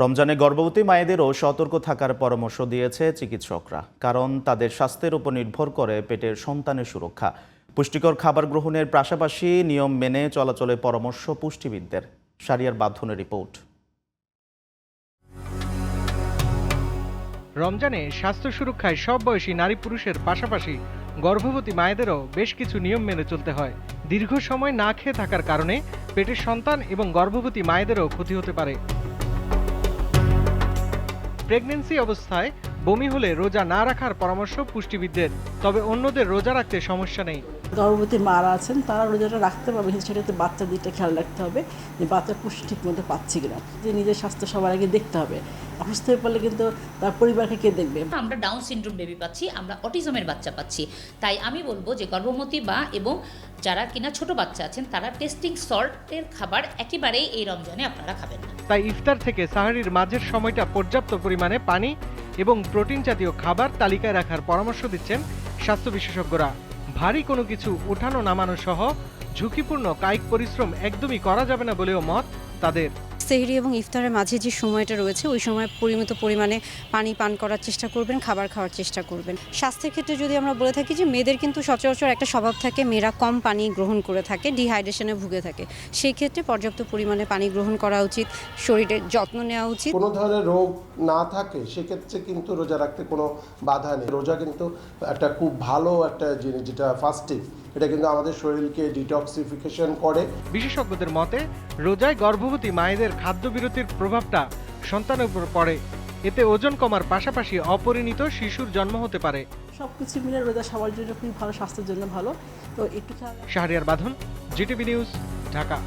রমজানে গর্ভবতী মায়েদেরও সতর্ক থাকার পরামর্শ দিয়েছে চিকিৎসকরা, কারণ তাদের স্বাস্থ্যের উপর নির্ভর করে পেটের সন্তানের সুরক্ষা। পুষ্টিকর খাবার গ্রহণের পাশাপাশি নিয়ম মেনে চলাচলের পরামর্শ পুষ্টিবিদদের। শাহরিয়ার বাঁধনের রিপোর্ট। রমজানে স্বাস্থ্য সুরক্ষায় সব বয়সী নারী পুরুষের পাশাপাশি গর্ভবতী মায়েদেরও বেশ কিছু নিয়ম মেনে চলতে হয়। দীর্ঘ সময় না খেয়ে থাকার কারণে পেটের সন্তান এবং গর্ভবতী মায়েদেরও ক্ষতি হতে পারে। প্রেগন্যান্সি অবস্থায় বমি হলে রোজা না রাখার পরামর্শ পুষ্টিবিদদের, তবে অন্যদের রোজা রাখতে সমস্যা নেই। গর্ভবতী মারা আছেন তারা রোজাটা রাখতে পারবে, সেটাতে বাচ্চা দিকটা খেয়াল রাখতে হবে যে বাচ্চার পুষ্টি ঠিক মতো পাচ্ছে কিনা, যে নিজের স্বাস্থ্য সবার আগে দেখতে হবে। অসুস্থ হয়ে পড়লে কিন্তু তার পরিবারকে কে দেখবে? আমরা ডাউন সিনড্রোম বেবি পাচ্ছি, আমরা অটিজমের বাচ্চা পাচ্ছি। তাই আমি বলবো যে গর্ভবতী এবং যারা কিনা ছোট বাচ্চা আছেন তারা টেস্টিং সল্টের খাবার একেবারেই এই রমজানে আপনারা খাবেন না। তাই ইফতার থেকে সাহরির মাঝের সময়টা পর্যাপ্ত পরিমাণে পানি এবং প্রোটিন জাতীয় খাবার তালিকায় রাখার পরামর্শ দিচ্ছেন স্বাস্থ্য বিশেষজ্ঞরা। ভারী কোনো কিছু ওঠানো নামানো সহ ঝুঁকিপূর্ণ কায়িক পরিশ্রম একদমই করা যাবে না বলেও মত তাদের। সেহরি এবং ইফতারের মাঝে যে সময়টা রয়েছে ওই সময় পরিমিত পরিমাণে পানি পান করার চেষ্টা করবেন, খাবার খাওয়ার চেষ্টা করবেন। স্বাস্থ্যের ক্ষেত্রে যদি আমরা বলে থাকি যে মেয়েদের কিন্তু সচরাচর একটা স্বভাব থাকে, মেয়েরা কম পানি গ্রহণ করে থাকে, ডিহাইড্রেশনে ভুগে থাকে। সেই ক্ষেত্রে পর্যাপ্ত পরিমাণে পানি গ্রহণ করা উচিত, শরীরের যত্ন নেওয়া উচিত। কোনো ধরনের রোগ না থাকে সেক্ষেত্রে কিন্তু রোজা রাখতে কোনো বাধা নেই। রোজা কিন্তু একটা খুব ভালো একটা জিনিস, যেটা ফাস্টিং, এটা কিন্তু আমাদের শরীরকে ডিটক্সিফিকেশন করে। বিশেষজ্ঞদের মতে রোজায় গর্ভবতী মায়েদের খাদ্য বিরতির প্রভাবটা সন্তানের উপর পড়ে। এতে ওজন কমার পাশাপাশি অপরিণত শিশুর জন্ম হতে পারে। সবকিছু মিলে রোজা সবার জন্য খুবই ভালো, স্বাস্থ্যের জন্য ভালো। তো একটু শাহরিয়ার বাঁধন, জিটিভি নিউজ, ঢাকা।